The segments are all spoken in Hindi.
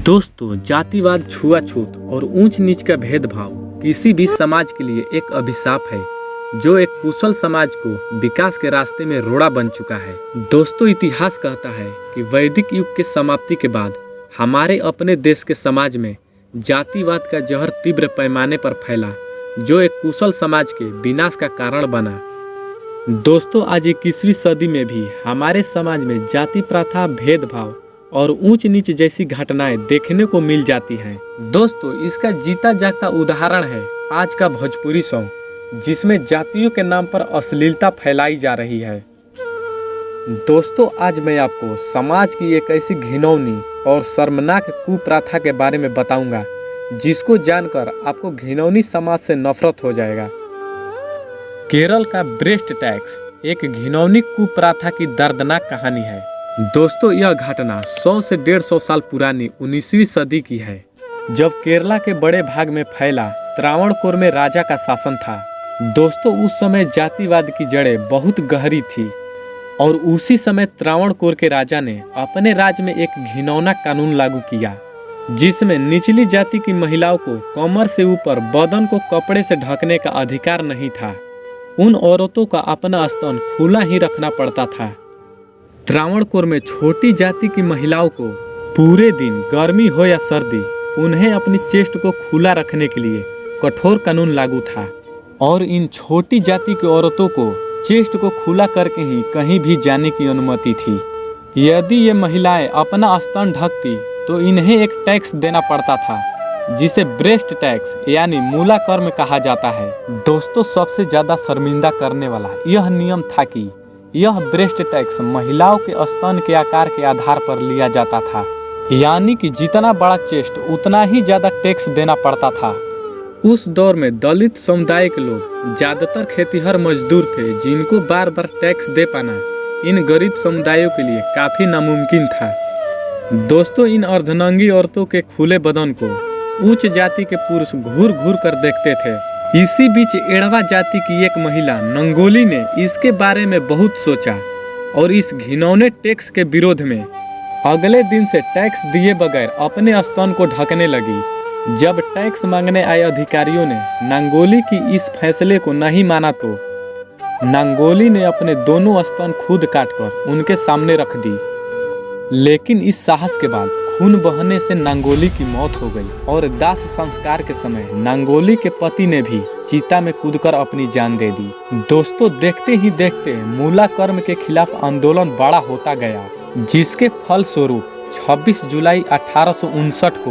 दोस्तों, जातिवाद, छुआछूत और ऊंच नीच का भेदभाव किसी भी समाज के लिए एक अभिशाप है जो एक कुशल समाज को विकास के रास्ते में रोड़ा बन चुका है। दोस्तों, इतिहास कहता है कि वैदिक युग के समाप्ति के बाद हमारे अपने देश के समाज में जातिवाद का जहर तीव्र पैमाने पर फैला जो एक कुशल समाज के विनाश का कारण बना। दोस्तों, आज 21वीं सदी में भी हमारे समाज में जाति प्रथा, भेदभाव और ऊंच नीच जैसी घटनाएं देखने को मिल जाती हैं। दोस्तों, इसका जीता जागता उदाहरण है आज का भोजपुरी सॉन्ग, जिसमें जातियों के नाम पर अश्लीलता फैलाई जा रही है। दोस्तों, आज मैं आपको समाज की एक ऐसी घिनौनी और शर्मनाक कुप्रथा के बारे में बताऊंगा जिसको जानकर आपको घिनौनी समाज से नफरत हो जाएगा। केरल का ब्रेस्ट टैक्स एक घिनौनी कुप्रथा की दर्दनाक कहानी है। दोस्तों, यह घटना 100 से 150 साल पुरानी 19वीं सदी की है, जब केरला के बड़े भाग में फैला त्रावणकोर में राजा का शासन था। दोस्तों, उस समय जातिवाद की जड़ें बहुत गहरी थी और उसी समय त्रावणकोर के राजा ने अपने राज्य में एक घिनौना कानून लागू किया, जिसमें निचली जाति की महिलाओं को कमर से ऊपर बदन को कपड़े से ढकने का अधिकार नहीं था। उन औरतों का अपना स्तन खुला ही रखना पड़ता था। त्रावणकोर में छोटी जाति की महिलाओं को पूरे दिन, गर्मी हो या सर्दी, उन्हें अपनी चेस्ट को खुला रखने के लिए कठोर कानून लागू था और इन छोटी जाति की औरतों को चेस्ट को खुला करके ही कहीं भी जाने की अनुमति थी। यदि ये महिलाएं अपना स्तन ढकती तो इन्हें एक टैक्स देना पड़ता था, जिसे ब्रेस्ट टैक्स यानी मूलाकर्म कहा जाता है। दोस्तों, सबसे ज्यादा शर्मिंदा करने वाला यह नियम था कि यह ब्रेस्ट टैक्स महिलाओं के स्तन के आकार के आधार पर लिया जाता था, यानी कि जितना बड़ा चेस्ट उतना ही ज्यादा टैक्स देना पड़ता था। उस दौर में दलित समुदाय के लोग ज्यादातर खेतीहर मजदूर थे, जिनको बार बार टैक्स दे पाना इन गरीब समुदायों के लिए काफी नामुमकिन था। दोस्तों, इन अर्धनंगी औरतों के खुले बदन को उच्च जाति के पुरुष घूर घूर कर देखते थे। इसी बीच एड़वा जाति की एक महिला नंगोली ने इसके बारे में बहुत सोचा और इस घिनौने टैक्स के विरोध में अगले दिन से टैक्स दिए बगैर अपने स्तन को ढकने लगी। जब टैक्स मांगने आए अधिकारियों ने नंगोली की इस फैसले को नहीं माना तो नंगोली ने अपने दोनों स्तन खुद काटकर उनके सामने रख दी। लेकिन इस साहस के बाद खून बहने से नंगोली की मौत हो गई और दाह संस्कार के समय नंगोली के पति ने भी चीता में कूदकर अपनी जान दे दी। दोस्तों, देखते ही देखते मूलाकर्म के खिलाफ आंदोलन बड़ा होता गया, जिसके फल स्वरूप 26 जुलाई 1859 को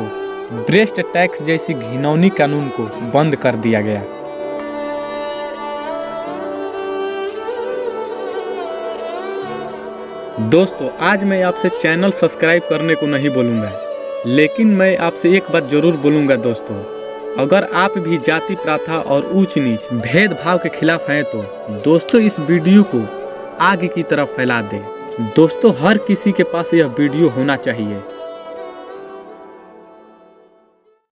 ब्रेस्ट टैक्स जैसी घिनौनी कानून को बंद कर दिया गया। दोस्तों, आज मैं आपसे चैनल सब्सक्राइब करने को नहीं बोलूँगा, लेकिन मैं आपसे एक बात जरूर बोलूँगा। दोस्तों, अगर आप भी जाति प्रथा और ऊंच नीच भेदभाव के खिलाफ हैं तो दोस्तों इस वीडियो को आगे की तरफ फैला दें। दोस्तों, हर किसी के पास यह वीडियो होना चाहिए।